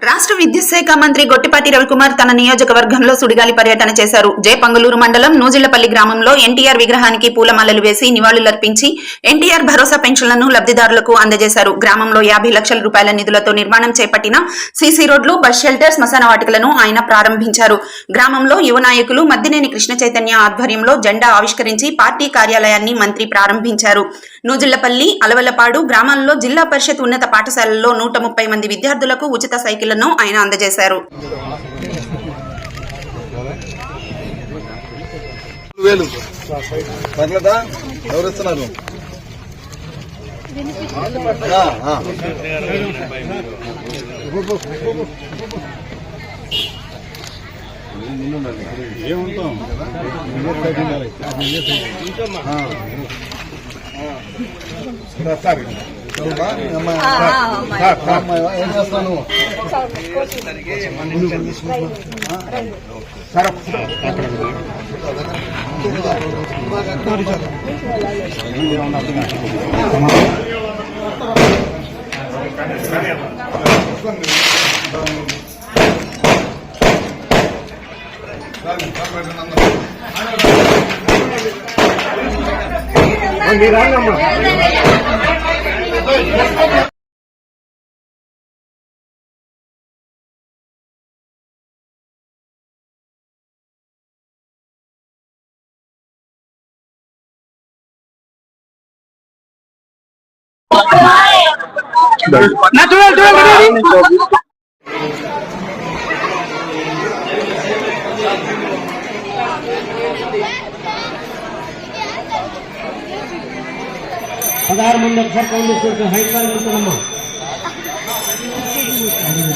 రాష్ట్ర విద్యుత్ శాఖ మంత్రి గొట్టిపాటి రవికుమార్ తన నియోజకవర్గంలో సుడిగాలి పర్యటన చేశారు. జయపంగులూరు మండలం నూజిళ్లపల్లి గ్రామంలో ఎన్టీఆర్ విగ్రహానికి పూలమాలలు వేసి నివాళులర్పించి ఎన్టీఆర్ భరోసా పెన్షన్లను లబ్ధిదారులకు అందజేశారు. గ్రామంలో 50 లక్షల రూపాయల నిధులతో నిర్మాణం చేపట్టిన సీసీ రోడ్లు, బస్ షెల్టర్, శ్మశాన వాటికలను ఆయన ప్రారంభించారు. గ్రామంలో యువ నాయకులు మద్దినేని కృష్ణ చైతన్య ఆధ్వర్యంలో జెండా ఆవిష్కరించి పార్టీ కార్యాలయాన్ని మంత్రి ప్రారంభించారు. నూజిళ్లపల్లి, అలవలపాడు గ్రామాల్లో జిల్లా పరిషత్ ఉన్నత పాఠశాలల్లో 130 మంది విద్యార్థులకు ఉచిత సైకిల్ ఆయన అందజేశారు. ఏం చేస్తాను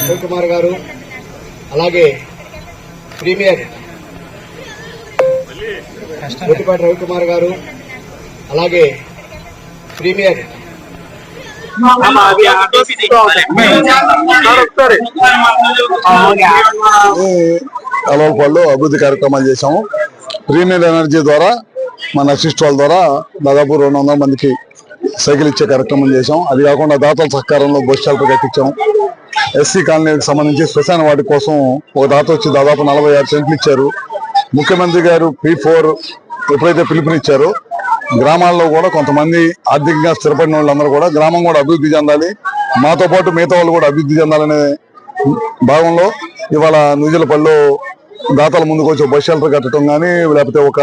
రవికుమార్ గారు, అలాగే ప్రీమియర్ గొట్టిపాటి రవికుమార్ గారు, అలాగే ప్రీమియర్ అలవపల్లిలో అభివృద్ధి కార్యక్రమాలు చేశాము. ప్రీమియర్ ఎనర్జీ ద్వారా మన అసిస్ట్ వాళ్ళ ద్వారా దాదాపు 200 మందికి సైకిల్ ఇచ్చే కార్యక్రమం చేశాం. అది కాకుండా దాతల సహకారంలో బస్ షెల్టర్ కట్టించాం. ఎస్సీ కాలనీకి సంబంధించి శ్మశాన వాటి కోసం ఒక దాత వచ్చి దాదాపు 46 సెంట్లు ఇచ్చారు. ముఖ్యమంత్రి గారు P4 ఎప్పుడైతే పిలుపునిచ్చారో గ్రామాల్లో కూడా కొంతమంది ఆర్థికంగా స్థిరపడిన వాళ్ళందరూ కూడా గ్రామం కూడా అభివృద్ధి చెందాలి, మాతో పాటు మిగతా వాళ్ళు కూడా అభివృద్ధి చెందాలనే భాగంలో ఇవాళ నూజిళ్లపల్లిలో దాతల ముందుకు వచ్చి బస్ షెల్టర్ కట్టడం కానీ, లేకపోతే ఒక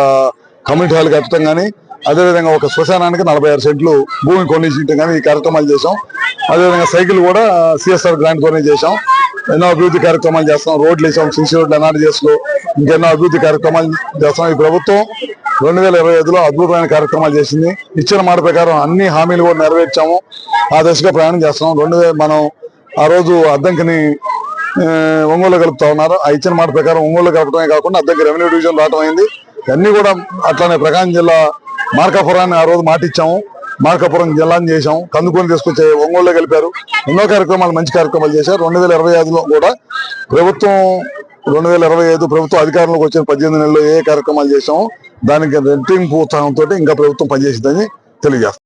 కమ్యూనిటీ హాల్ కట్టడం కానీ, అదేవిధంగా ఒక శ్మశానానికి 46 సెంట్లు భూమి కొనిచ్చడం కానీ ఈ కార్యక్రమాలు చేశాం. అదేవిధంగా సైకిల్ కూడా CSR గ్రాంట్ తోనే చేశాం. ఎన్నో అభివృద్ధి కార్యక్రమాలు చేస్తాం. రోడ్లు వేసాం, సిసి రోడ్లు ఎన్ఆర్జీఎస్లో ఇంకెన్నో అభివృద్ధి కార్యక్రమాలు చేస్తాం. ఈ ప్రభుత్వం 2025లో అద్భుతమైన కార్యక్రమాలు చేసింది. ఇచ్చిన మాట ప్రకారం అన్ని హామీలు కూడా నెరవేర్చాము. ఆ దశగా ప్రయాణం చేస్తున్నాం. మనం ఆ రోజు అద్దంకిని ఒంగోలు కలుపుతా ఉన్నారు. ఆ ఇచ్చిన మాట ప్రకారం ఒంగోలు కలపడమే కాకుండా అద్దంకి రెవెన్యూ డివిజన్ రావడం అయింది. అన్ని కూడా అట్లానే ప్రకాశం జిల్లా మార్కాపురాన్ని ఆ రోజు మాట ఇచ్చాము. మార్కాపురం జిల్లాని చేశాం. కందుకూరు తీసుకొచ్చే ఒంగోలులో కలిపారు. ఎన్నో కార్యక్రమాలు, మంచి కార్యక్రమాలు చేశారు. 2025లో కూడా ప్రభుత్వం 2025 ప్రభుత్వం అధికారంలోకి వచ్చిన 18 నెలల్లో ఏ కార్యక్రమాలు చేశామో దానికి రెట్టింపు ఉత్సాహంతో ఇంకా ప్రభుత్వం పనిచేసిందని తెలియజేస్తాం.